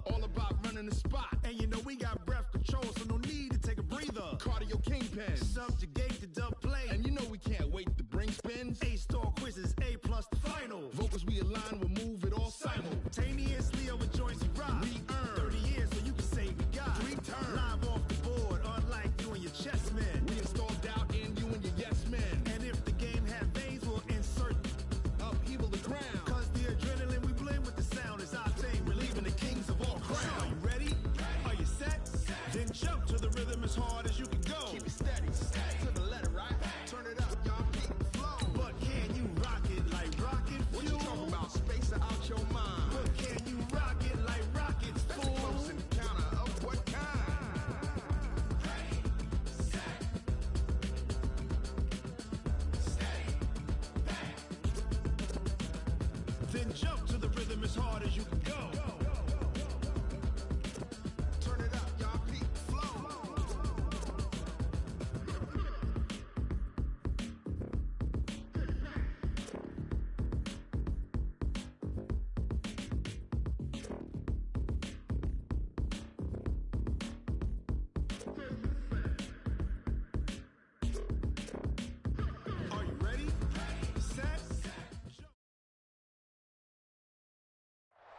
All about running the spot. And you know we got breath control, so no need to take a breather. Cardio kingpin. Subjugate the dub play. And you know we can't wait to bring spins. A-star quizzes, A+ the final. Vocals we align, we'll move it all simultaneously over joints we rock. We earn 30 years, so you can say we got 3 turns. Live off the board, unlike you and your chess men. We install doubt in you and your yes men. And if the game had veins, we'll insert upheaval the ground. Cause the adrenaline we blend with the sound is our thing. We're leaving the kings of all crowns. So are you ready? Are you set? Then jump to the rhythm as hard as you can go. Keep it steady, to the letter, right? Turn it up, y'all, keep the flow. But can you rock it like rocket fuel? What you talking about? Space out your mind. But can you rock it like rockets, That's fool? a close encounter of what kind? Ready, set, steady, back. Then jump to the rhythm as hard as you can go. Turn it up, y'all, keep the flow. Are you ready? Set,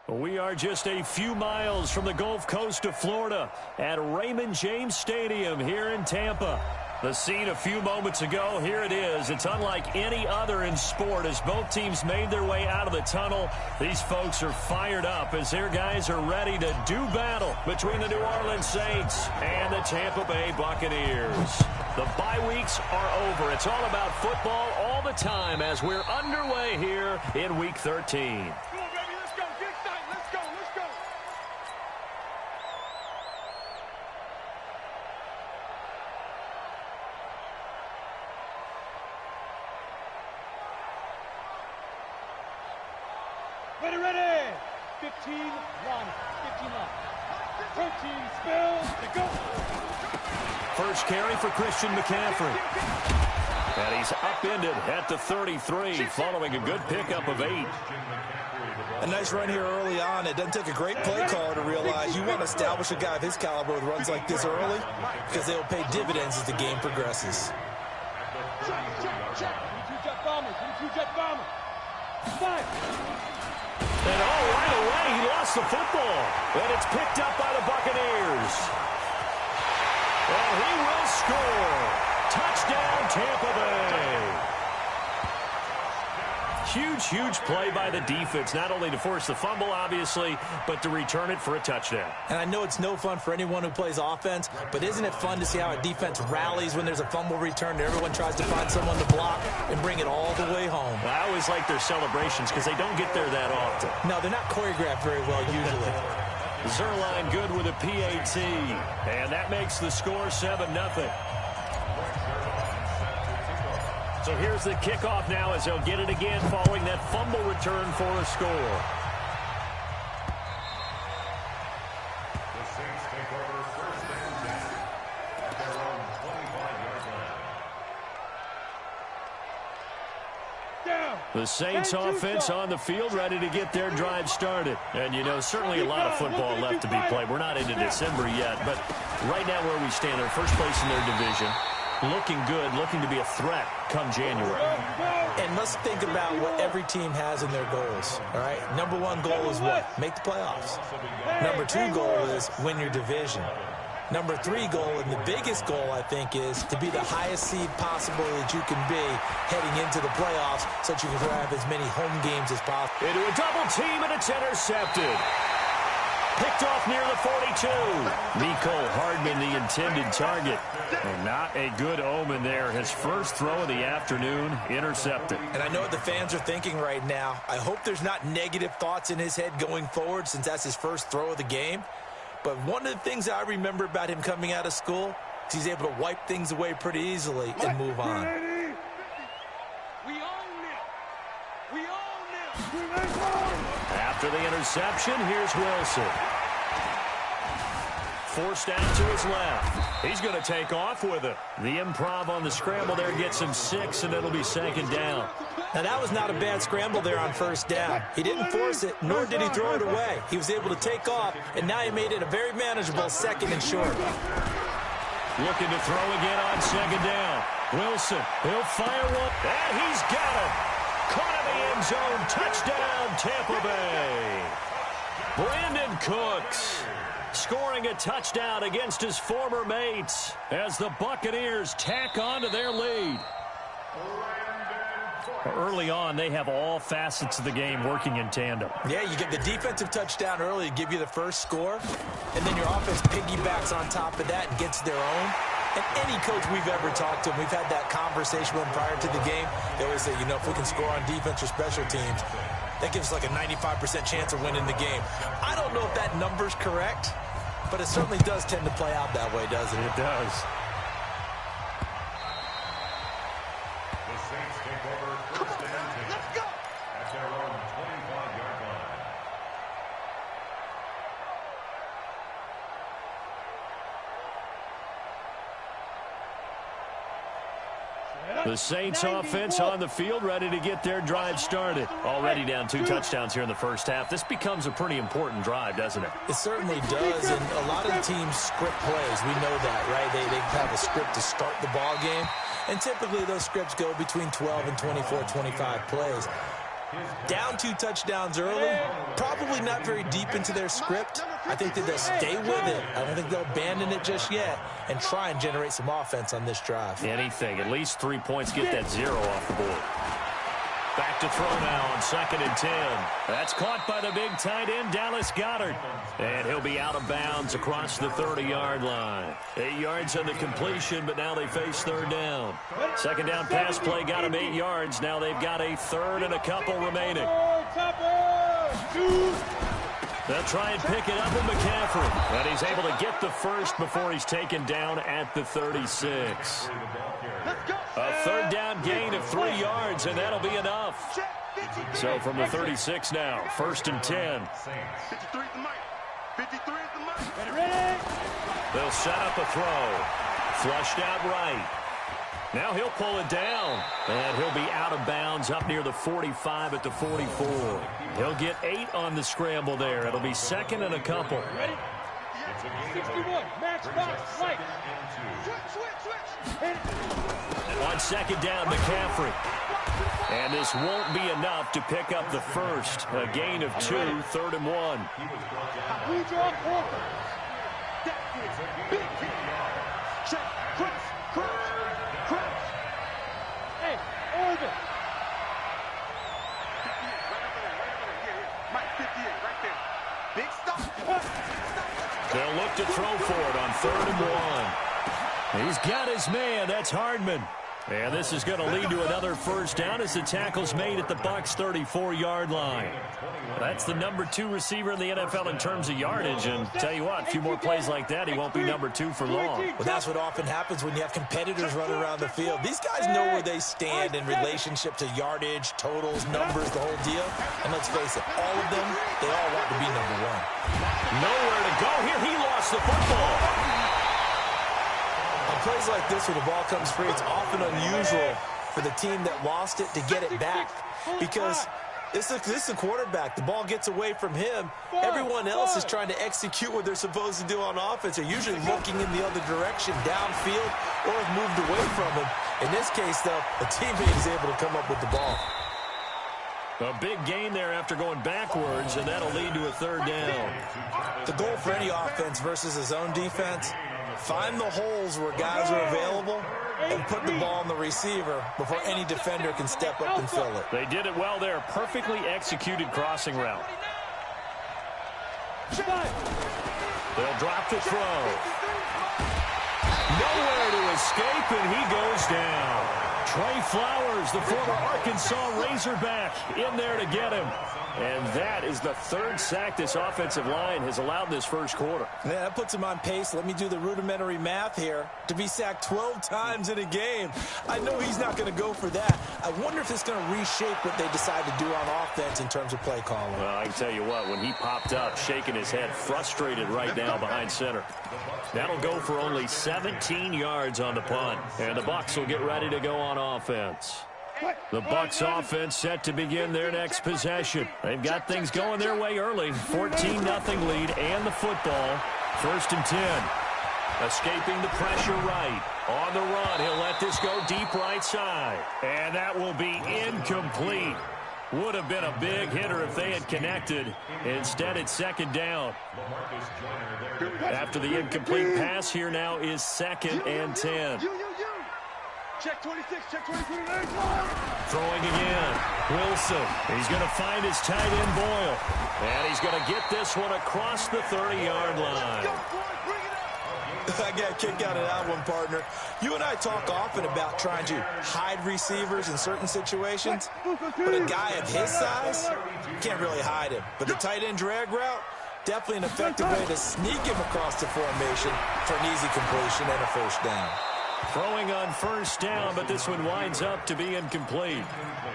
We are just a few miles from the Gulf Coast of Florida at Raymond James Stadium here in Tampa. The scene a few moments ago, here it is. It's unlike any other in sport as both teams made their way out of the tunnel. These folks are fired up as their guys are ready to do battle between the New Orleans Saints and the Tampa Bay Buccaneers. The bye weeks are over. It's all about football all the time as we're underway here in Week 13. Ready. 15 run. 15 left. 13 spills to go. First carry for Christian McCaffrey. And he's upended at the 33 following a good pickup of 8. A nice run here early on. It doesn't take a great play caller to realize you want to establish a guy of his caliber with runs like this early because they'll pay dividends as the game progresses. Check. 22 jet bomber. 22 jet bomber. 5. And right away, he lost the football. And it's picked up by the Buccaneers. And he will score. Touchdown, Tampa Bay. Huge play by the defense, not only to force the fumble, obviously, but to return it for a touchdown. And I know it's no fun for anyone who plays offense, but isn't it fun to see how a defense rallies when there's a fumble return and everyone tries to find someone to block and bring it all the way home? I always like their celebrations because they don't get there that often. No, they're not choreographed very well usually. Zerline good with a PAT, and that makes the score 7-0. So here's the kickoff now as they'll get it again following that fumble return for a score. The Saints take over first and 10 at their own 25-yard line. The Saints offense on the field ready to get their drive started. And, you know, certainly a lot of football left to be played. We're not into December yet, but right now where we stand, they're first place in their division. Looking good, looking to be a threat come January. And let's think about what every team has in their goals, all right? Number one goal is what? Make the playoffs. Number two goal is win your division. Number three goal, and the biggest goal, I think, is to be the highest seed possible that you can be heading into the playoffs so that you can grab as many home games as possible. Into a double team, and it's intercepted. Picked off near the 42. Mecole Hardman, the intended target. And not a good omen there. His first throw of the afternoon, intercepted. And I know what the fans are thinking right now. I hope there's not negative thoughts in his head going forward since that's his first throw of the game. But one of the things I remember about him coming out of school is he's able to wipe things away pretty easily and move on. We own it. After the interception, here's Wilson. Forced out to his left. He's going to take off with it. The improv on the scramble there gets him 6, and it'll be second down. Now, that was not a bad scramble there on first down. He didn't force it, nor did he throw it away. He was able to take off, and now he made it a very manageable 2nd and short. Looking to throw again on 2nd down. Wilson, he'll fire one, and he's got it. Caught in the end zone. Touchdown, Tampa Bay. Brandon Cooks scoring a touchdown against his former mates as the Buccaneers tack on to their lead. Early on, they have all facets of the game working in tandem. Yeah, you get the defensive touchdown early to give you the first score, and then your offense piggybacks on top of that and gets their own. And any coach we've ever talked to, we've had that conversation with them prior to the game, they always say, you know, if we can score on defense or special teams, that gives us like a 95% chance of winning the game. I don't know if that number's correct, but it certainly does tend to play out that way, doesn't it? It does. The Saints take over 1st and 10. Let's go. At their own 25-yard line. The Saints offense on the field, ready to get their drive started. Already down 2 touchdowns here in the first half. This becomes a pretty important drive, doesn't it? It certainly does, and a lot of the teams script plays. We know that, right? They have a script to start the ball game, and typically those scripts go between 12 and 24, 25 plays. Down 2 touchdowns early, probably not very deep into their script. I think that they'll stay with it. I don't think they'll abandon it just yet and try and generate some offense on this drive. Anything, at least 3 points, get that 0 off the board. Back to throw now on 2nd and 10. That's caught by the big tight end, Dallas Goedert. And he'll be out of bounds across the 30-yard line. 8 yards on the completion, but now they face 3rd down. 2nd down pass play got him 8 yards. Now they've got a 3rd and a couple remaining. They'll try and pick it up with McCaffrey. And he's able to get the first before he's taken down at the 36. A 3rd down gain of 3 yards, and that'll be enough. So from the 36 now, 1st and 10. 53 is the mic. 53 is the mic. They'll set up a throw. Flushed out right. Now he'll pull it down, and he'll be out of bounds up near the 45 at the 44. He'll get 8 on the scramble there. It'll be 2nd and a couple. Ready? 61, match box, right. Switch. On 2nd down, McCaffrey. And this won't be enough to pick up the first. A gain of 2, 3rd and 1. We draw corner. Check. Cross. Hey, over. Mike, 58, right there. Big stop. They'll look to throw for it on 3rd and 1. He's got his man. That's Hardman. And this is going to lead to another first down as the tackle's made at the Bucs' 34-yard line. That's the number 2 receiver in the NFL in terms of yardage. And tell you what, a few more plays like that, he won't be number 2 for long. Well, that's what often happens when you have competitors running around the field. These guys know where they stand in relationship to yardage, totals, numbers, the whole deal. And let's face it, all of them, they all want to be number 1. Nowhere to go here. He lost the football. On plays like this where the ball comes free, it's often unusual for the team that lost it to get it back because this is a quarterback. The ball gets away from him. Everyone else is trying to execute what they're supposed to do on offense. They're usually looking in the other direction, downfield, or have moved away from him. In this case, though, a teammate is able to come up with the ball. A big gain there after going backwards, and that'll lead to a 3rd down. The goal for any offense versus his own defense, find the holes where guys are available and put the ball on the receiver before any defender can step up and fill it. They did it well there. Perfectly executed crossing route. They'll drop the throw. Nowhere to escape, and he goes down. Trey Flowers, the former Arkansas Razorback, in there to get him. And that is the 3rd sack this offensive line has allowed in this first quarter. Yeah, that puts him on pace. Let me do the rudimentary math here. To be sacked 12 times in a game. I know he's not going to go for that. I wonder if it's going to reshape what they decide to do on offense in terms of play calling. Well, I can tell you what, when he popped up, shaking his head, frustrated right now behind center. That'll go for only 17 yards on the punt. And the Bucs will get ready to go on offense. The Bucs offense set to begin their next possession. They've got things going their way early. 14-0 lead and the football. 1st and 10. Escaping the pressure right. On the run, he'll let this go deep right side. And that will be incomplete. Would have been a big hitter if they had connected. Instead, it's 2nd down. After the incomplete pass, here now is 2nd and 10. Check 26, check 22. Throwing again. Wilson. He's going to find his tight end Boyle. And he's going to get this one across the 30-yard line. I got a kick out of that one, partner. You and I talk often about trying to hide receivers in certain situations, but a guy of his size, you can't really hide him. But the tight end drag route, definitely an effective way to sneak him across the formation for an easy completion and a 1st down. Throwing on 1st down, but this one winds up to be incomplete.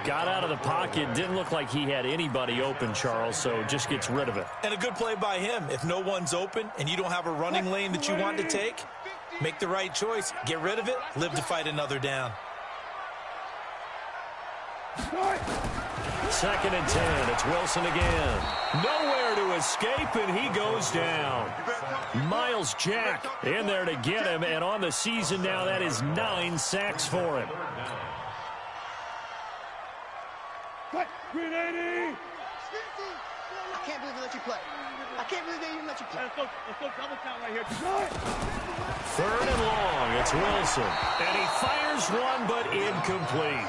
Got out of the pocket. Didn't look like he had anybody open, Charles, so just gets rid of it. And a good play by him. If no one's open and you don't have a running lane that you want to take, make the right choice. Get rid of it. Live to fight another down. 2nd and 10. It's Wilson again. Nowhere to escape, and he goes down. Miles Jack in there to get him, and on the season now, that is 9 sacks for him. 380. I can't believe they let you play. I can't believe they even let you play. Let's go double count right here. 3rd and long. It's Wilson. And he fires one, but incomplete.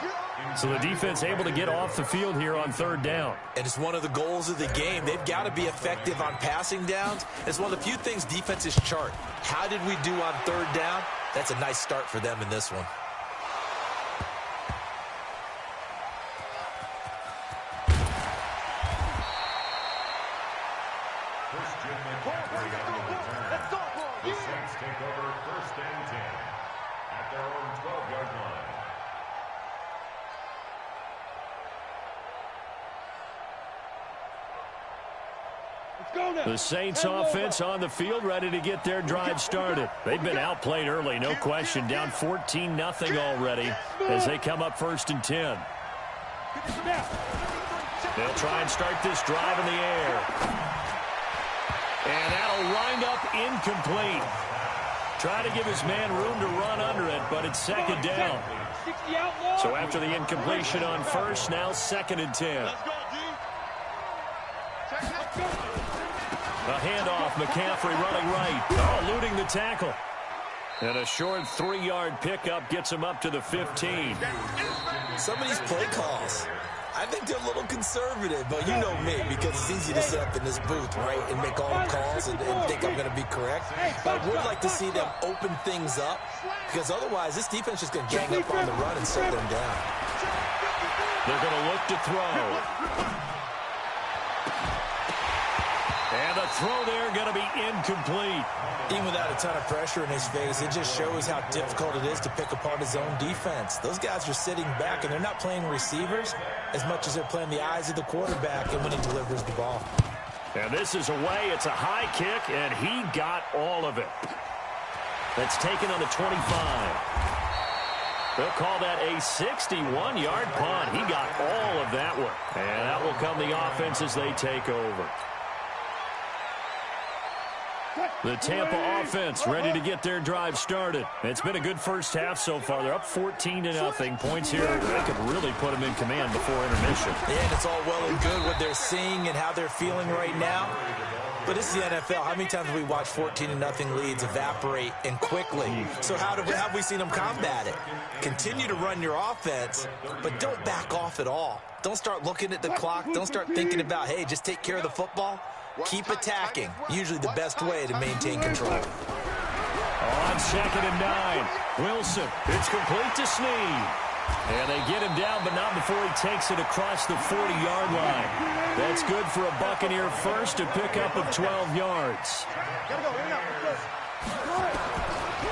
So the defense able to get off the field here on 3rd down. And it's one of the goals of the game. They've got to be effective on passing downs. It's one of the few things defenses chart. How did we do on 3rd down? That's a nice start for them in this one. The Saints take over 1st and 10 at their own 12-yard line. The Saints offense on the field, ready to get their drive started. They've been outplayed early, no question. Down 14-0 already as they come up 1st and 10. They'll try and start this drive in the air. And that'll wind up incomplete. Try to give his man room to run under it, but it's 2nd down. So after the incompletion on 1st, now 2nd and 10. A handoff, McCaffrey running right. Oh, eluding the tackle. And a short 3-yard pickup gets him up to the 15. Some of these play calls, I think they're a little conservative, but you know me, because it's easy to sit up in this booth, right, and make all the calls and think I'm going to be correct. But I would like to see them open things up, because otherwise this defense is going to gang up on the run and slow them down. They're going to look to throw. And the throw there going to be incomplete. Even without a ton of pressure in his face, it just shows how difficult it is to pick apart his own defense. Those guys are sitting back, and they're not playing receivers as much as they're playing the eyes of the quarterback and when he delivers the ball. And this is away. It's a high kick, and he got all of it. That's taken on the 25. They'll call that a 61-yard punt. He got all of that one. And that will come the offense as they take over. The Tampa offense ready to get their drive started. It's been a good first half so far. They're up 14-0. Points here, they could really put them in command before intermission. Yeah, and it's all well and good what they're seeing and how they're feeling right now. But this is the NFL. How many times have we watched 14-0 leads evaporate and quickly? So have we seen them combat it? Continue to run your offense, but don't back off at all. Don't start looking at the clock. Don't start thinking about, hey, just take care of the football. Keep attacking. Usually the best way to maintain control. On 2nd and 9, Wilson. It's complete to Snead. And they get him down, but not before he takes it across the 40-yard line. That's good for a Buccaneer first, a pickup of 12 yards.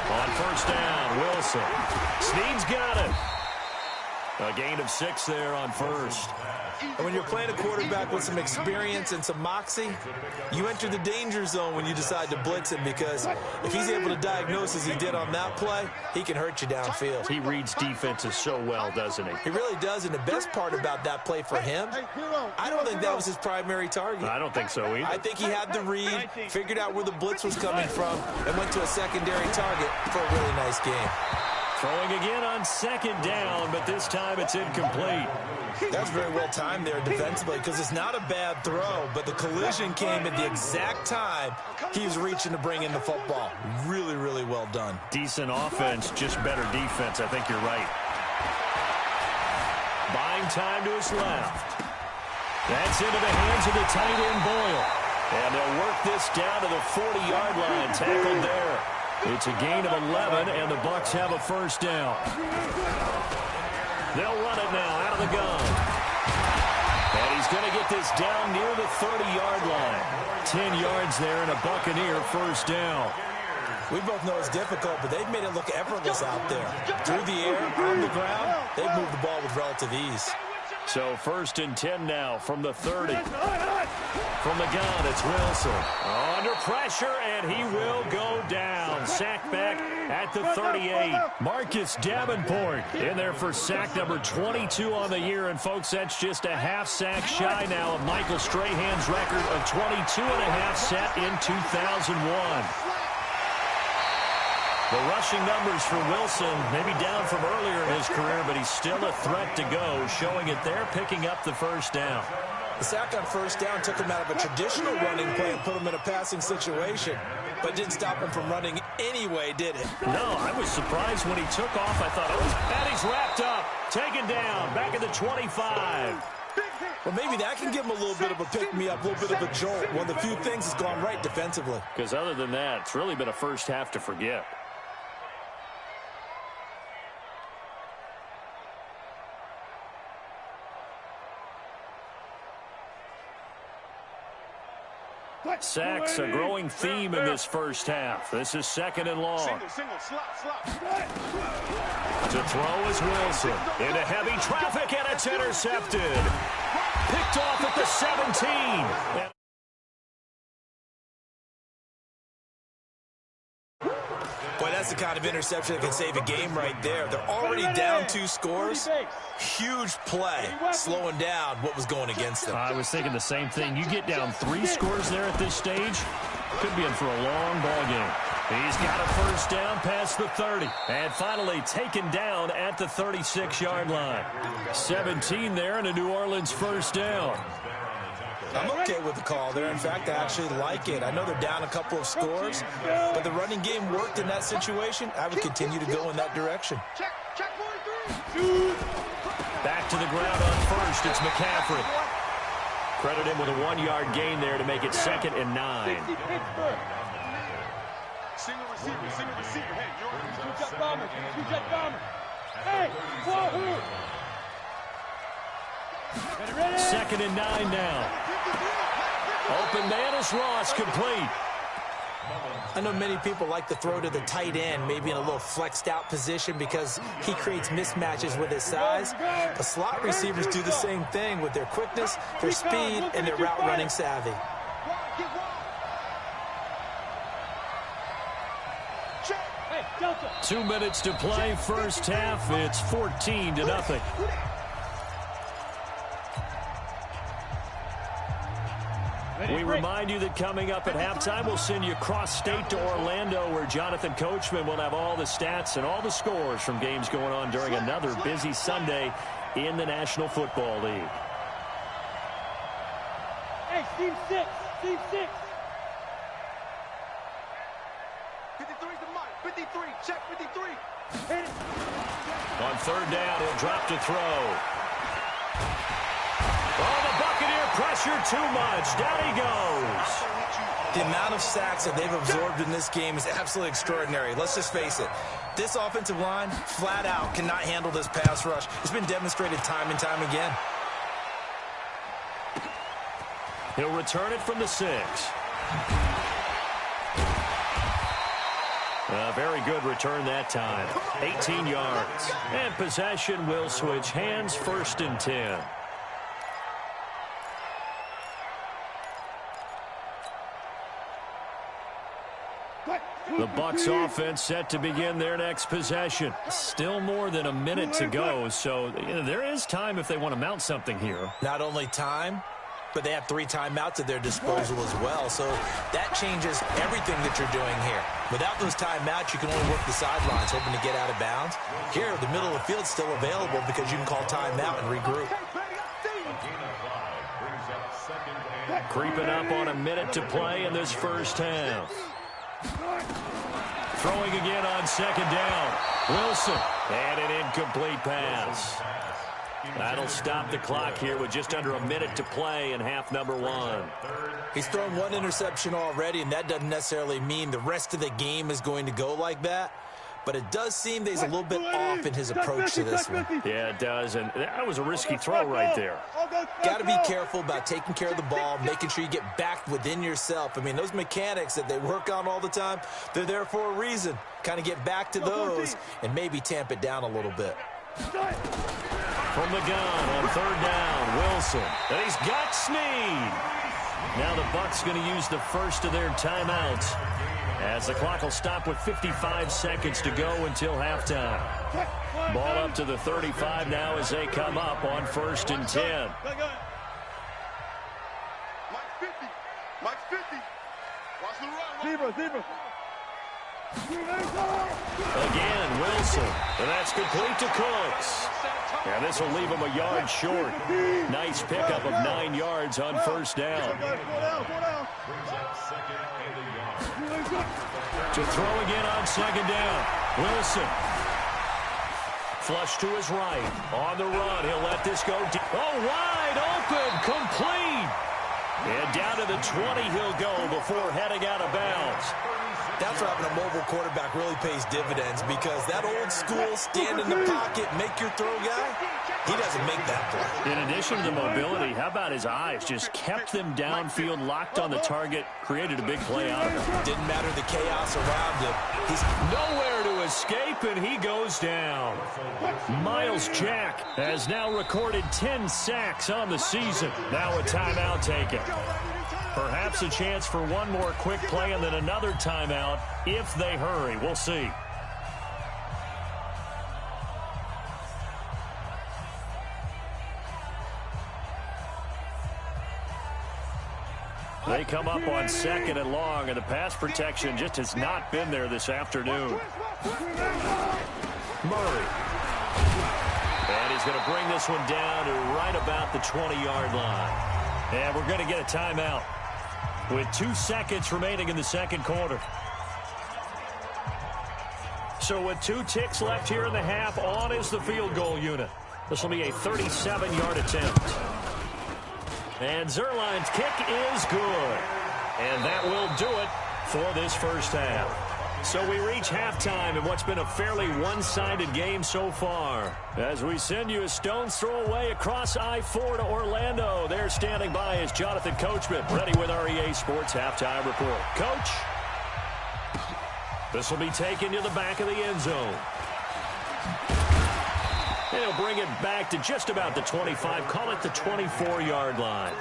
On 1st down, Wilson. Snead's got it. A gain of 6 there on 1st. And when you're playing a quarterback with some experience and some moxie, you enter the danger zone when you decide to blitz him, because if he's able to diagnose as he did on that play, he can hurt you downfield. He reads defenses so well, doesn't he? He really does, and the best part about that play for him, I don't think that was his primary target. I don't think so either. I think he had the read, figured out where the blitz was coming from, and went to a secondary target for a really nice game. Throwing again on second down, but this time it's incomplete. That's very well timed there defensively, because it's not a bad throw, but the collision came at the exact time he was reaching to bring in the football. Really, really well done. Decent offense, just better defense. I think you're right. Buying time to his left. That's into the hands of the tight end, Boyle. And they'll work this down to the 40-yard line, tackled there. It's a gain of 11, and the Bucs have a first down. They'll run it now out of the gun. And he's going to get this down near the 30-yard line. 10 yards there and a Buccaneer first down. We both know it's difficult, but they've made it look effortless out there. Through the air, on the ground, they've moved the ball with relative ease. So first and 10 now from the 30. From the gun, it's Wilson. Under pressure, and he will go down. Sack back at the 38. Marcus Davenport in there for sack number 22 on the year. And, folks, that's just a half sack shy now of Michael Strahan's record of 22 and a half set in 2001. The rushing numbers for Wilson maybe down from earlier in his career, but he's still a threat to go, showing it there, picking up the first down. The sack on first down took him out of a traditional running play and put him in a passing situation, but didn't stop him from running anyway, did it? No, I was surprised when he took off. I thought, oh, and he's wrapped up, taken down, back at the 25. Well, maybe that can give him a little bit of a pick-me-up, a little bit of a jolt. One of the few things that's gone right defensively. Because other than that, it's really been a first half to forget. Sacks, a growing theme in this first half. This is second and long. Single, slot. To throw is Wilson. Into heavy traffic, and it's intercepted. Picked off at the 17. Boy, that's the kind of interception that can save a game right there. They're already down 2 scores. Huge play, slowing down what was going against them. I was thinking the same thing. You get down 3 scores there at this stage, could be in for a long ball game. He's got a first down past the 30. And finally taken down at the 36-yard line. 17 there and a New Orleans first down. I'm okay with the call there. In fact, I actually like it. I know they're down a couple of scores, but the running game worked in that situation. I would continue to go in that direction. Check 43. Back to the ground on first. It's McCaffrey. Credit him with a 1-yard gain there to make it 2nd and 9. Single receiver. Hey, you're two-jet bomber. Hey, whoa! 2nd and 9 now. Open man is Ross, complete. I know many people like to throw to the tight end, maybe in a little flexed out position because he creates mismatches with his size. The slot receivers do the same thing with their quickness, their speed, and their route running savvy. 2 minutes to play first half. It's 14-0. We remind you that coming up at halftime, we'll send you cross-state to Orlando, where Jonathan Coachman will have all the stats and all the scores from games going on during another busy Sunday in the National Football League. Hey, Steve 6. 53's the mic. 53. Check 53. On third down, he'll drop to throw. Oh, the Buccaneer pressure too much. Down he goes. The amount of sacks that they've absorbed in this game is absolutely extraordinary. Let's just face it. This offensive line, flat out, cannot handle this pass rush. It's been demonstrated time and time again. He'll return it from the 6. A very good return that time. 18 yards. And possession will switch hands, 1st and 10. The Bucs offense set to begin their next possession. Still more than a minute to go, so there is time if they want to mount something here. Not only time, but they have 3 timeouts at their disposal as well, so that changes everything that you're doing here. Without those timeouts, you can only work the sidelines, hoping to get out of bounds. Here, the middle of the field's still available because you can call timeout and regroup. Creeping up on a minute to play in this first half. Throwing again on second down. Wilson, and an incomplete pass. That'll stop the clock here with just under a minute to play in half number 1. He's thrown 1 interception already, and that doesn't necessarily mean the rest of the game is going to go like that. But it does seem that he's a little bit off in his approach to this one. Yeah, it does, and that was a risky throw right there. Got to be careful about taking care of the ball, making sure you get back within yourself. I mean, those mechanics that they work on all the time, they're there for a reason. Kind of get back to those and maybe tamp it down a little bit. From the gun on third down, Wilson. And he's got Snead. Now the Bucs going to use the first of their timeouts, as the clock will stop with 55 seconds to go until halftime. Ball up to the 35 now as they come up on 1st and 10. Mike 50. Mike 50. Watch the run. Zebra. Again, Wilson. And that's complete to Cooks. And this will leave him a yard short. Nice pickup of 9 yards on first down. To throw again on second down. Wilson. Flush to his right. On the run. He'll let this go deep. Oh, wide open. Complete. And down to the 20 he'll go before heading out of bounds. That's where having a mobile quarterback really pays dividends, because that old school stand in the pocket, make your throw guy, he doesn't make that play. In addition to the mobility, how about his eyes? Just kept them downfield, locked on the target, created a big play out of it. Didn't matter the chaos around him. He's nowhere to escape, and he goes down. Miles Jack has now recorded 10 sacks on the season. Now a timeout taken. Perhaps a chance for one more quick play and then another timeout if they hurry. We'll see. They come up on 2nd and long, and the pass protection just has not been there this afternoon. Murray. And he's going to bring this one down to right about the 20-yard line. And we're going to get a timeout with 2 seconds remaining in the second quarter. So with 2 ticks left here in the half, on is the field goal unit. This will be a 37-yard attempt. And Zerline's kick is good. And that will do it for this first half. So we reach halftime in what's been a fairly one-sided game so far. As we send you a stone's throw away across I-4 to Orlando. There standing by is Jonathan Coachman, ready with our EA Sports Halftime Report. Coach, this will be taken to the back of the end zone. He'll bring it back to just about the 25, call it the 24-yard line.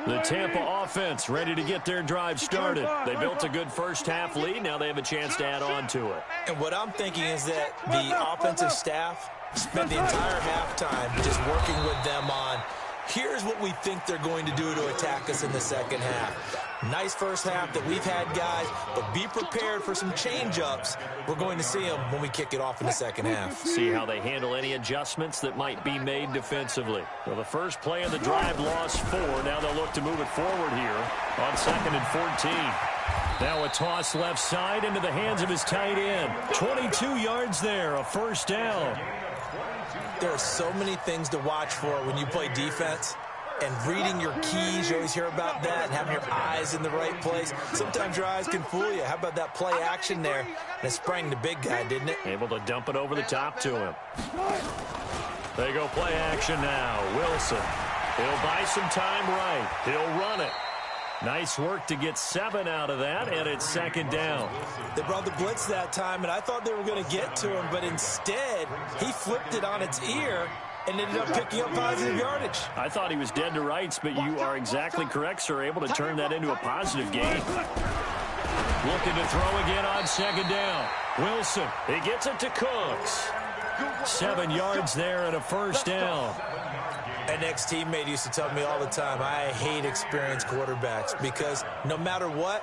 The Tampa offense ready to get their drive started. They built a good first-half lead. Now they have a chance to add on to it. And what I'm thinking is that the offensive staff spent the entire halftime just working with them on, here's what we think they're going to do to attack us in the second half. Nice first half that we've had, guys, but be prepared for some change-ups. We're going to see them when we kick it off in the second half. See how they handle any adjustments that might be made defensively. Well, the first play of the drive lost 4. Now they'll look to move it forward here on 2nd and 14. Now a toss left side into the hands of his tight end. 22 yards there, a first down. There are so many things to watch for when you play defense. And reading your keys, you always hear about that, and having your eyes in the right place. Sometimes your eyes can fool you. How about that play action there? And it sprang the big guy, didn't it? Able to dump it over the top to him. They go play action now. Wilson. He'll buy some time right. He'll run it. Nice work to get 7 out of that, and it's 2nd down. They brought the blitz that time, and I thought they were going to get to him, but instead, he flipped it on its ear and ended up picking up positive yardage. I thought he was dead to rights, but you are exactly correct, sir. Able to turn that into a positive gain. Looking to throw again on second down. Wilson, he gets it to Cooks. 7 yards there and a first down. An ex-teammate used to tell me all the time, I hate experienced quarterbacks because no matter what,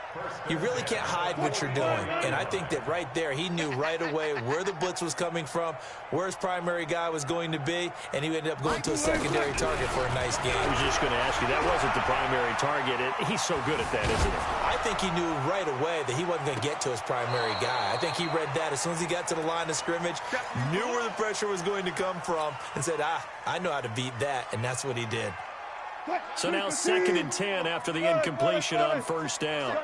you really can't hide what you're doing. And I think that right there, he knew right away where the blitz was coming from, where his primary guy was going to be, and he ended up going to a secondary target for a nice game. I was just going to ask you, that wasn't the primary target. He's so good at that, isn't he? I think he knew right away that he wasn't going to get to his primary guy. I think he read that as soon as he got to the line of scrimmage, knew where the pressure was going to come from, and said, I know how to beat that. And that's what he did. So now 2nd and 10 after the incompletion on first down.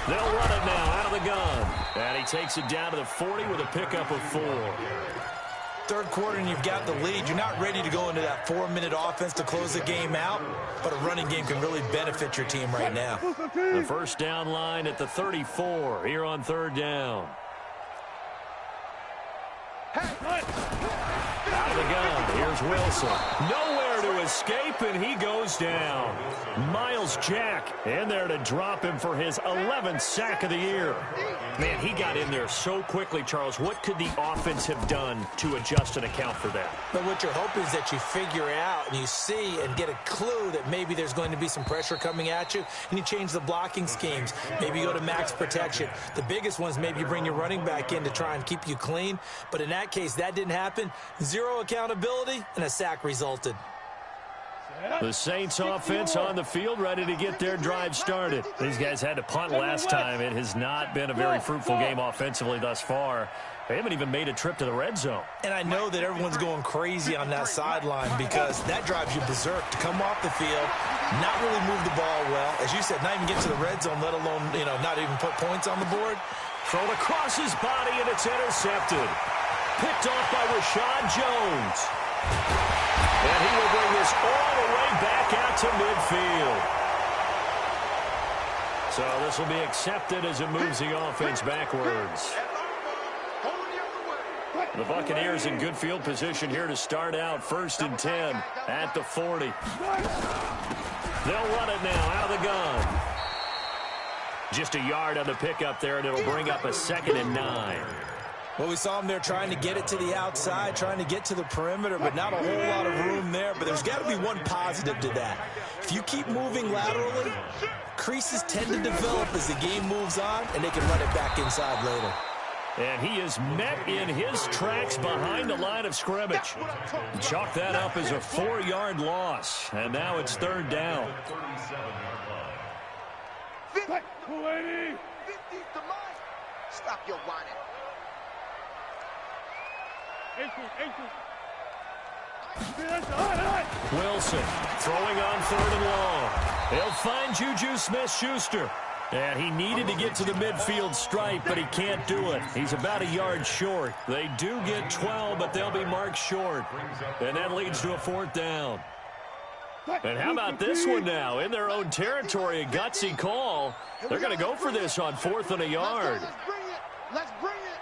They'll run it now out of the gun. And he takes it down to the 40 with a pickup of 4. Third quarter and you've got the lead. You're not ready to go into that 4-minute offense to close the game out, but a running game can really benefit your team right now. The first down line at the 34 here on third down. Out of the gun, here's Wilson. Nowhere to escape, and he goes down. Miles Jack in there to drop him for his 11th sack of the year. Man, he got in there so quickly, Charles. What could the offense have done to adjust and account for that? But what you're hoping is that you figure out and you see and get a clue that maybe there's going to be some pressure coming at you, and you change the blocking schemes. Maybe you go to max protection. The biggest ones, maybe you bring your running back in to try and keep you clean. But in that case, that didn't happen. 0 accountability, and a sack resulted. The Saints offense on the field, ready to get their drive started. These guys had to punt last time. It has not been a very fruitful game offensively thus far. They haven't even made a trip to the red zone. And I know that everyone's going crazy on that sideline because that drives you berserk to come off the field, not really move the ball well. As you said, not even get to the red zone, let alone, not even put points on the board. Thrown across his body, and it's intercepted. Picked off by Rashad Jones. And he will bring this all the way back out to midfield. So this will be accepted as it moves the offense backwards. The Buccaneers in good field position here to start out. 1st and 10 at the 40. They'll run it now out of the gun. Just a yard on the pickup there, and it'll bring up a 2nd and 9. Well, we saw him there trying to get it to the outside, trying to get to the perimeter, but not a whole lot of room there. But there's got to be one positive to that. If you keep moving laterally, creases tend to develop as the game moves on, and they can run it back inside later. And he is met in his tracks behind the line of scrimmage. Chalk that up as a 4-yard loss. And now it's 3rd down. 50 to mine. Stop your whining. Wilson throwing on 3rd and long. He'll find Juju Smith-Schuster. And he needed to get to the midfield stripe, but he can't do it. He's about a yard short. They do get 12, but they'll be marked short. And that leads to a 4th down. And how about this one now? In their own territory, a gutsy call. They're going to go for this on 4th and a yard. Let's bring it.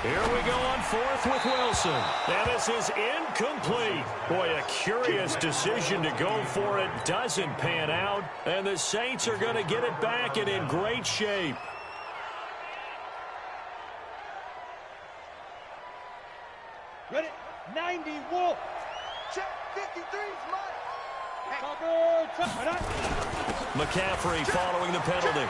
Here we go on 4th with Wilson. And this is incomplete. Boy, a curious decision to go for it. Doesn't pan out. And the Saints are going to get it back and in great shape. Ready? 90 Wolf. Check 53's mine. McCaffrey following the penalty.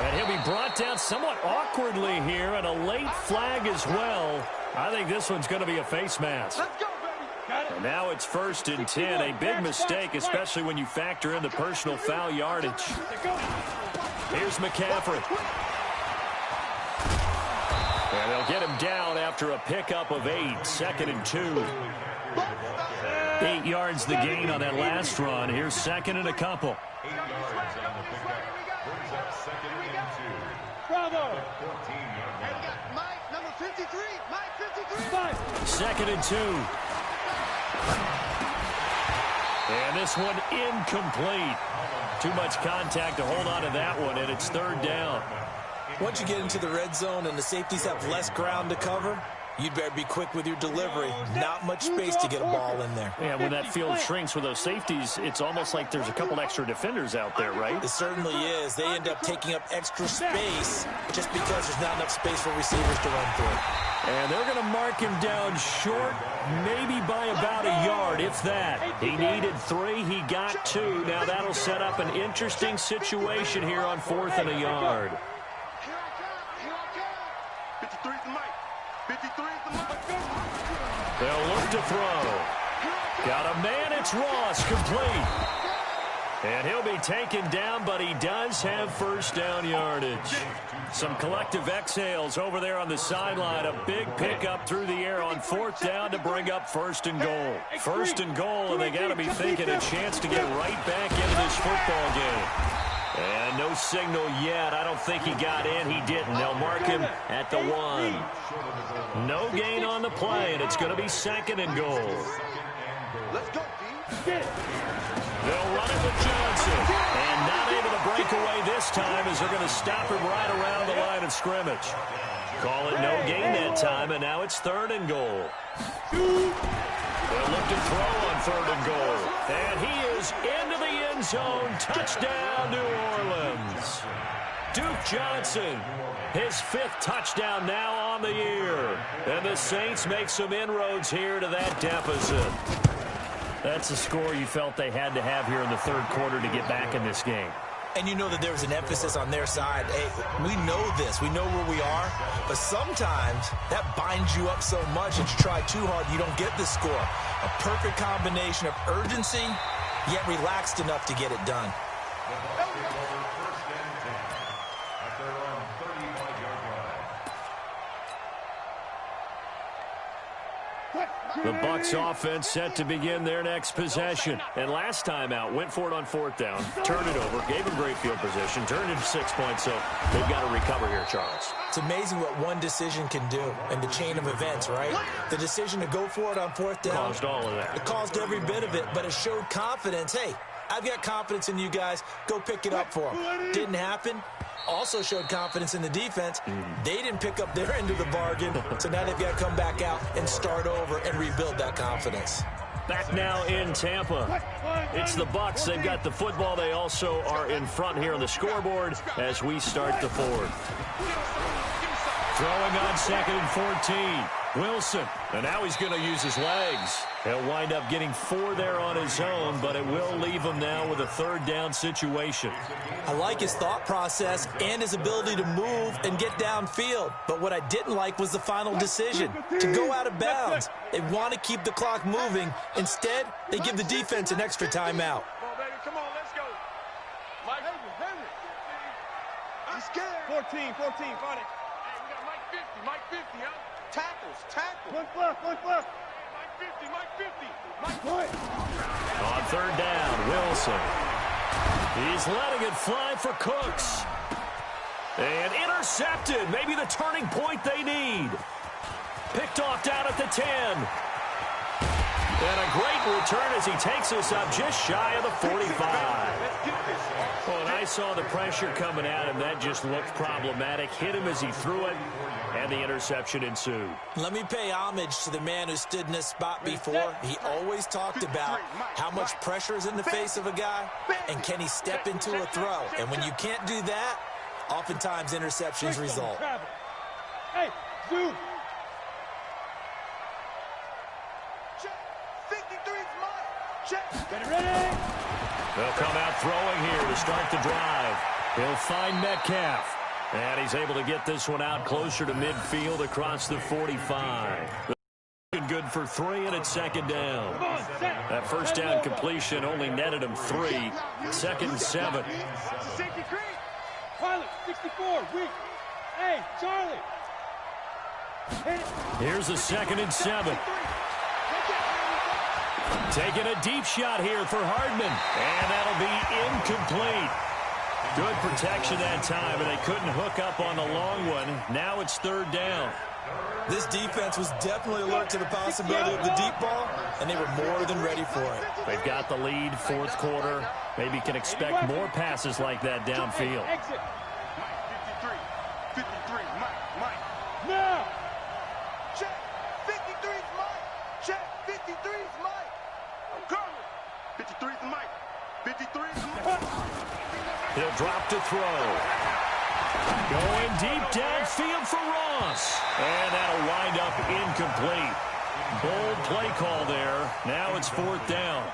And he'll be brought down somewhat awkwardly here, and a late flag as well. I think this one's going to be a face mask. Let's go, baby. And now it's 1st and 10. A big mistake, especially when you factor in the personal foul yardage. Here's McCaffrey. And they'll get him down after a pickup of 8. 2nd and 2. 8 yards the gain on that last run. Here's 2nd and a couple. 8 yards on the pickup. Brings up 2nd and 2. Bravo. 14-yard line. Mike, number 53. Mike, 53. 2nd and 2. And this one incomplete. Too much contact to hold on to that one, and it's It's third down. Once you get into the red zone and the safeties have less ground to cover, you'd better be quick with your delivery. Not much space to get a ball in there. Yeah, when that field shrinks with those safeties, it's almost like there's a couple extra defenders out there, right? It certainly is. They end up taking up extra space just because there's not enough space for receivers to run through. And they're going to mark him down short, maybe by about a yard, if that. He needed 3. He got 2. Now that'll set up an interesting situation here on 4th and a yard. 53 is the mic. 53 is the mic. They'll look to throw. Got a man. It's Ross, complete. And he'll be taken down, but he does have first down yardage. Some collective exhales over there on the sideline. A big pickup through the air on 4th down to bring up 1st and goal. 1st and goal, and they got to be thinking a chance to get right back into this football game. And no signal yet. I don't think he got in. He didn't. They'll mark him at the 1. No gain on the play, and it's going to be 2nd and goal. Let's go, D. They'll run it with Johnson. And not able to break away this time as they're going to stop him right around the line of scrimmage. Call it no gain that time, and now it's 3rd and goal. They'll look to throw on 3rd and goal. And he is into the end zone. Touchdown, New Orleans. Duke Johnson, his 5th touchdown now on the year. And the Saints make some inroads here to that deficit. That's a score you felt they had to have here in the 3rd quarter to get back in this game. And you know that there was an emphasis on their side. Hey, we know this. We know where we are. But sometimes that binds you up so much that you try too hard, you don't get the score. A perfect combination of urgency, yet relaxed enough to get it done. The Bucs offense set to begin their next possession. And last time out, went for it on 4th down, turned it over, gave him great field position, turned it 6 points, so they've got to recover here, Charles. It's amazing what one decision can do in the chain of events, right? The decision to go for it on 4th down. Caused all of that. It caused every bit of it, but it showed confidence. Hey, I've got confidence in you guys. Go pick it up for them. Didn't happen. Also showed confidence in the defense. They didn't pick up their end of the bargain, so now they've got to come back out and start over and rebuild that confidence. Back now in Tampa. It's the Bucs. They've got the football. They also are in front here on the scoreboard as we start the 4th. Throwing on 2nd and 14. Wilson. And now he's going to use his legs. He'll wind up getting 4 there on his own, but it will leave him now with a 3rd down situation. I like his thought process and his ability to move and get downfield. But what I didn't like was the final decision, to go out of bounds. They want to keep the clock moving. Instead, they give the defense an extra timeout. Come on, let's go. Mike, he's scared. 14, find it. Hey, we got Mike 50, huh? Tackles. One left. Mike 50. On 3rd down, Wilson. He's letting it fly for Cooks. And intercepted. Maybe the turning point they need. Picked off down at the 10. And a great return as he takes us up just shy of the 45. Well, and I saw the pressure coming at him. That just looked problematic. Hit him as he threw it, and the interception ensued. Let me pay homage to the man who stood in this spot before. He always talked about how much pressure is in the face of a guy, and can he step into a throw. And when you can't do that, oftentimes interceptions result. Hey, zoom. 53's mine. Check. Get it ready. They'll come out throwing here to start the drive. He'll find Metcalf. And he's able to get this one out closer to midfield across the 45. Good for 3, and it's 2nd down. That 1st down completion only netted him 3. 2nd and 7. Pilot, 64, weak. Hey, Charlie. Hit it. Here's the 2nd and 7. Taking a deep shot here for Hardman. And that'll be incomplete. Good protection that time, and they couldn't hook up on the long one. Now it's 3rd down. This defense was definitely alert to the possibility of the deep ball, and they were more than ready for it. They've got the lead, 4th quarter. Maybe can expect more passes like that downfield. Exit. 53, Mike. Now! Check. 53's Mike. Check. 53's Mike. I'm coming. 53's Mike. 53's Mike. He'll drop to throw. Going deep downfield for Ross. And that'll wind up incomplete. Bold play call there. Now it's 4th down.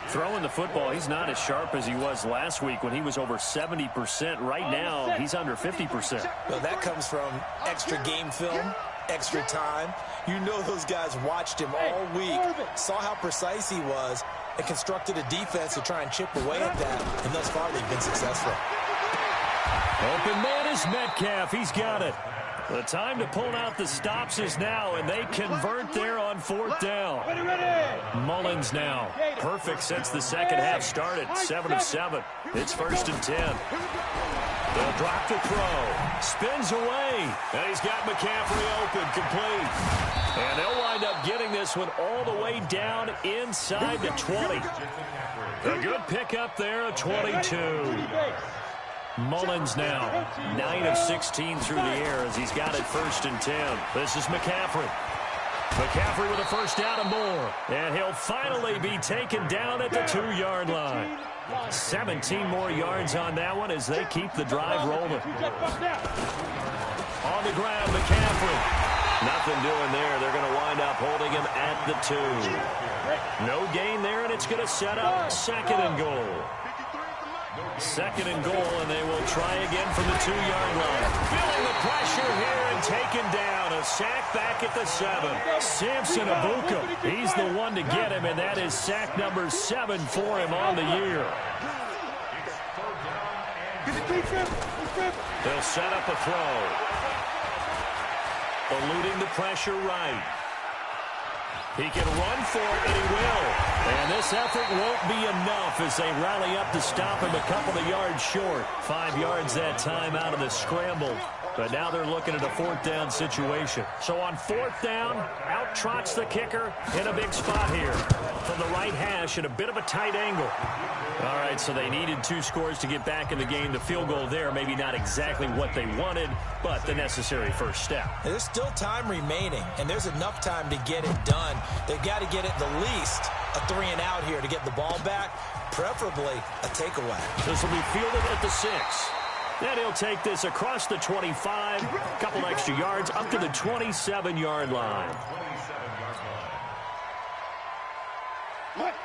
Throwing the football, he's not as sharp as he was last week when he was over 70%. Right now, he's under 50%. Well, that comes from extra game film, extra time. You know those guys watched him all week, saw how precise he was, and constructed a defense to try and chip away at that. And thus far, they've been successful. Open man is Metcalf. He's got it. The time to pull out the stops is now, and they convert there on 4th down. Mullins now. Perfect since the second half started. 7 of 7. It's 1st and 10. They'll drop to throw. Spins away. And he's got McCaffrey open. Complete. And they'll wind up getting this one all the way down inside the 20. A good pickup there, a 22. Mullins now, 9 of 16 through the air as he's got it 1st and 10. This is McCaffrey. McCaffrey with a 1st down and more. And he'll finally be taken down at the 2-yard line. 17 more yards on that one as they keep the drive rolling. On the ground, McCaffrey. Nothing doing there. They're going to wind up holding him at the 2. No gain there, and it's going to set up 2nd and goal. 2nd and goal, and they will try again from the 2-yard line. Feeling the pressure here and taken down. A sack back at the 7. Samson Abuka, he's the one to get him, and that is sack number 7 for him on the year. They'll set up a throw. Eluding the pressure right. He can run for it, and he will. And this effort won't be enough as they rally up to stop him a couple of yards short. 5 yards that time out of the scramble. But now they're looking at a 4th down situation. So on 4th down, out trots the kicker in a big spot here. From the right hash at a bit of a tight angle. All right, so they needed 2 scores to get back in the game. The field goal there, maybe not exactly what they wanted, but the necessary first step. There's still time remaining, and there's enough time to get it done. They've got to get at the least a 3 and out here to get the ball back, preferably a takeaway. This will be fielded at the 6. Then he'll take this across the 25, a couple extra yards, up to the 27-yard line.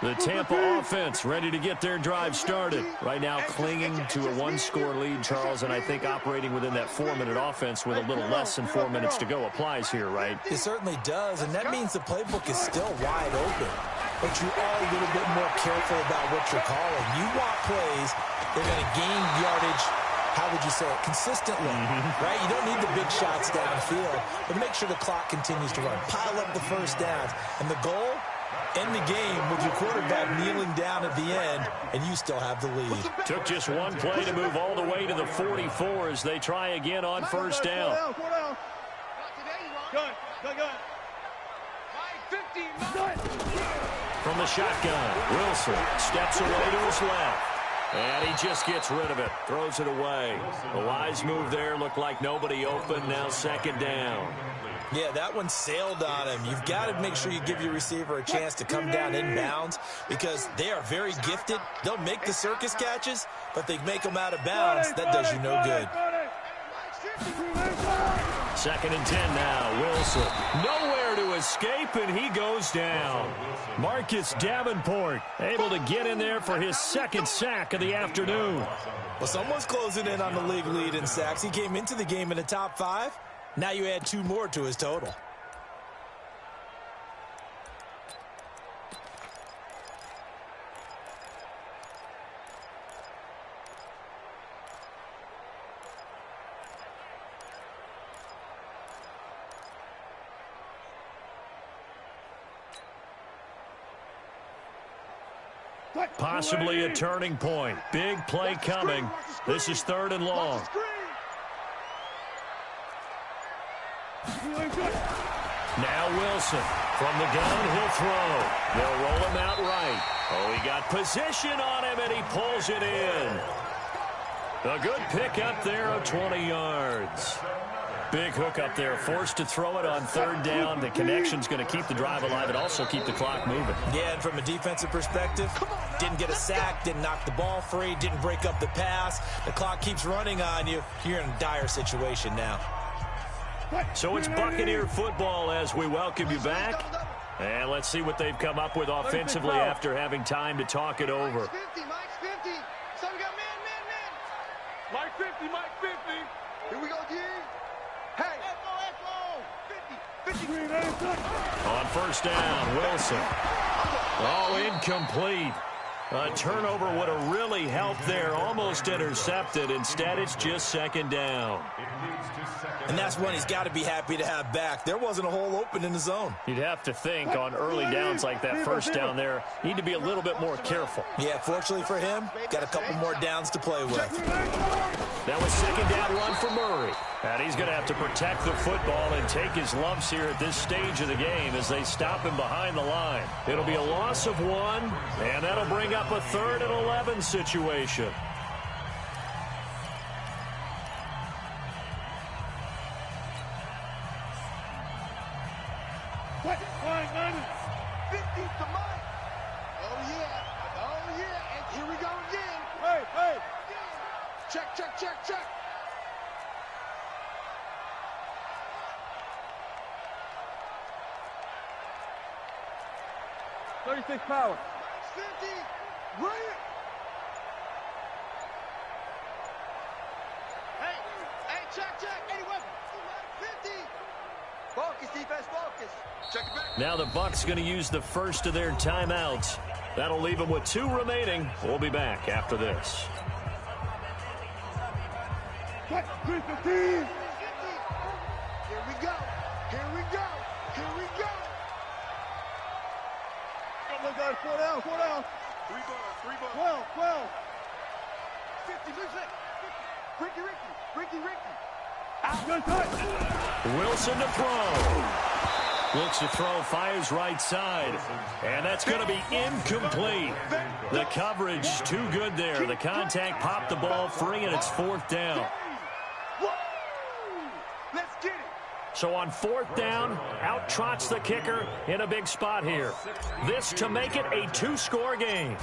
The Tampa offense ready to get their drive started. Right now clinging to a 1-score lead, Charles, and I think operating within that 4-minute offense with a little less than 4 minutes to go applies here, right? It certainly does, and that means the playbook is still wide open. But you are a little bit more careful about what you're calling. You want plays that are going to gain yardage, how would you say it, consistently, right? You don't need the big shots downfield, but make sure the clock continues to run. Pile up the first downs, and the goal, end the game with your quarterback kneeling down at the end, and you still have the lead. Took just one play to move all the way to the 44 as they try again on 1st down. From the shotgun, Wilson steps away to his left. And he just gets rid of it, throws it away. A wise move there, looked like nobody open, now 2nd down. Yeah, that one sailed on him. You've got to make sure you give your receiver a chance to come down inbounds because they are very gifted. They'll make the circus catches, but they make them out of bounds. That does you no good. 2nd and 10 now. Wilson nowhere to escape, and he goes down. Marcus Davenport able to get in there for his 2nd sack of the afternoon. Well, someone's closing in on the league lead in sacks. He came into the game in the top 5. Now you add 2 more to his total. Possibly a turning point. Big play coming. This is 3rd and long. Now Wilson. From the gun, he'll throw. They'll roll him out right. Oh, he got position on him, and he pulls it in. A good pick up there of 20 yards. Big hook up there, forced to throw it on third down. The connection's going to keep the drive alive and also keep the clock moving. Yeah, and from a defensive perspective, didn't get a sack, didn't knock the ball free, didn't break up the pass. The clock keeps running on you. You're in a dire situation now. So it's Buccaneer football as we welcome you back. And let's see what they've come up with offensively after having time to talk it over. Mike's 50, Mike's 50. So we got man. Mike 50, Mike 50. Here we go, D. Hey. Echo. 50. On first down, Wilson. Oh, incomplete. A turnover would have really helped there. Almost intercepted. Instead, it's just second down. And that's one he's got to be happy to have back. There wasn't a hole open in the zone. You'd have to think on early downs like that first down there, need to be a little bit more careful. Yeah, fortunately for him, got a couple more downs to play with. That was second down run for Murray. And he's going to have to protect the football and take his lumps here at this stage of the game as they stop him behind the line. It'll be a loss of 1, and that'll bring up a 3rd and 11 situation. Check. 36 power. 50. Bring it. Hey, check. Any weapon. 50. Focus, defense, focus. Check it back. Now the Bucs going to use the first of their timeouts. That'll leave them with 2 remaining. We'll be back after this. 315. Here we go. Oh my God, 4 down. 3 bars. 12. 50, Ricky. Good touch. Wilson to throw. Looks to throw, fires right side. And that's going to be incomplete. The coverage too good there. The contact popped the ball free, and it's 4th down. Let's get it. So on 4th down, out trots the kicker in a big spot here. This to make it a 2-score game.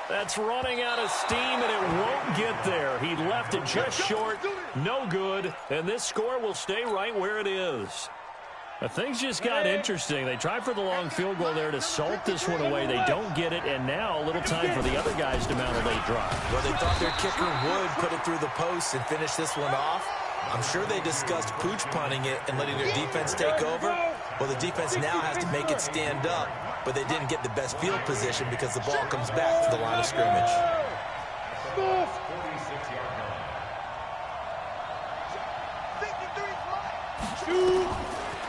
That's running out of steam, and it won't get there. He left it just short, no good, and this score will stay right where it is. Things just got interesting. They tried for the long field goal there to salt this one away. They don't get it, and now a little time for the other guys to mount a late drive. Well, they thought their kicker would put it through the post and finish this one off. I'm sure they discussed pooch punting it and letting their defense take over. Well, the defense now has to make it stand up, but they didn't get the best field position because the ball comes back to the line of scrimmage.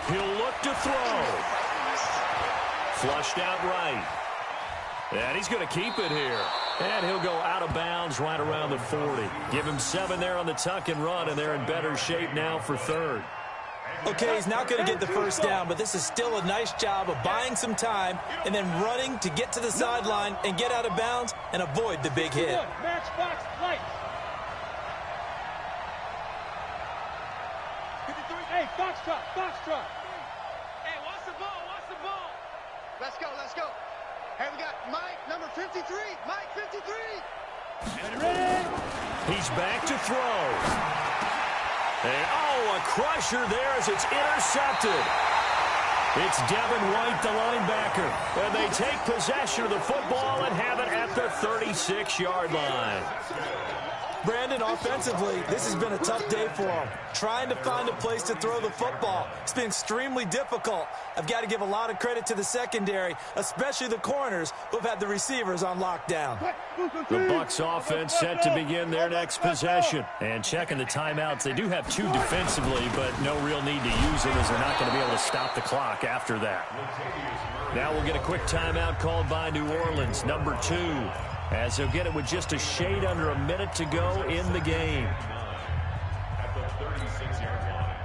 He'll look to throw. Flushed out right. And he's going to keep it here. And he'll go out of bounds right around the 40. Give him 7 there on the tuck and run, and they're in better shape now for 3rd. Okay, he's not going to get the first down, but this is still a nice job of buying some time and then running to get to the sideline and get out of bounds and avoid the big hit. Matchbox light. Hey, Foxtrot. Hey, watch the ball. Let's go. Hey, we got Mike, number 53. Mike, 53. He's back to throw. And, a crusher there as it's intercepted. It's Devin White, the linebacker. And they take possession of the football and have it at the 36-yard line. Brandon, offensively, this has been a tough day for him. Trying to find a place to throw the football. It's been extremely difficult. I've got to give a lot of credit to the secondary, especially the corners who have had the receivers on lockdown. The Bucs offense set to begin their next possession. And checking the timeouts, they do have 2 defensively, but no real need to use them as they're not going to be able to stop the clock after that. Now we'll get a quick timeout called by New Orleans, number 2. As they'll get it with just a shade under a minute to go in the game. At the 36-yard line.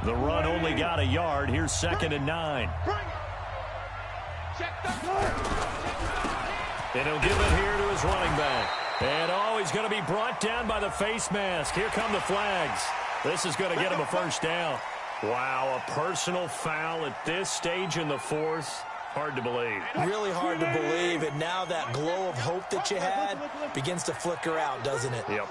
The run only got a yard. Here's 2nd and 9. And he'll give it here to his running back. And, he's going to be brought down by the face mask. Here come the flags. This is going to get him a first down. Wow, a personal foul at this stage in the fourth. Hard to believe. Really hard to believe, and now that glow of hope that you had begins to flicker out, doesn't it? Yep.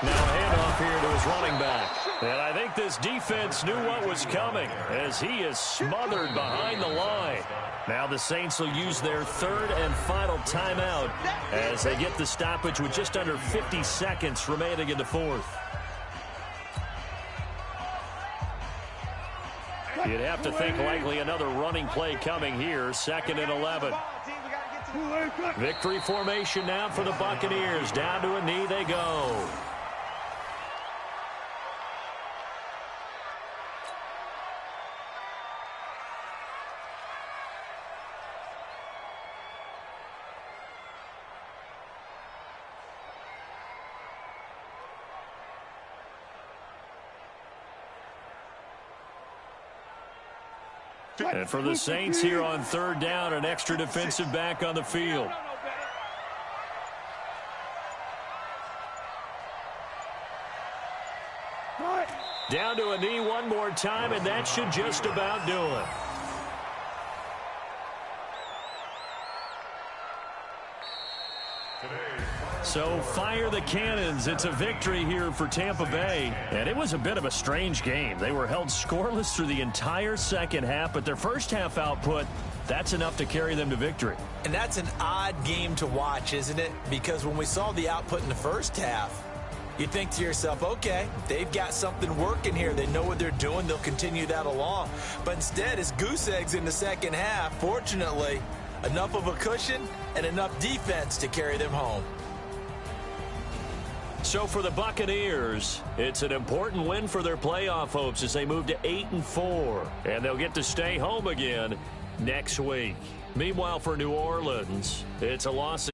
Now a handoff here to his running back. And I think this defense knew what was coming as he is smothered behind the line. Now the Saints will use their 3rd and final timeout as they get the stoppage with just under 50 seconds remaining in the fourth. You'd have to think likely another running play coming here. 2nd and 11. Victory formation now for the Buccaneers. Down to a knee they go. And for the Saints here on 3rd down, an extra defensive back on the field. Down to a knee one more time, and that should just about do it. So fire the cannons. It's a victory here for Tampa Bay. And it was a bit of a strange game. They were held scoreless through the entire second half, but their first half output, that's enough to carry them to victory. And that's an odd game to watch, isn't it? Because when we saw the output in the first half, you think to yourself, okay, they've got something working here. They know what they're doing. They'll continue that along. But instead, it's goose eggs in the second half. Fortunately, enough of a cushion and enough defense to carry them home. So for the Buccaneers, it's an important win for their playoff hopes as they move to 8-4. And they'll get to stay home again next week. Meanwhile, for New Orleans, it's a loss.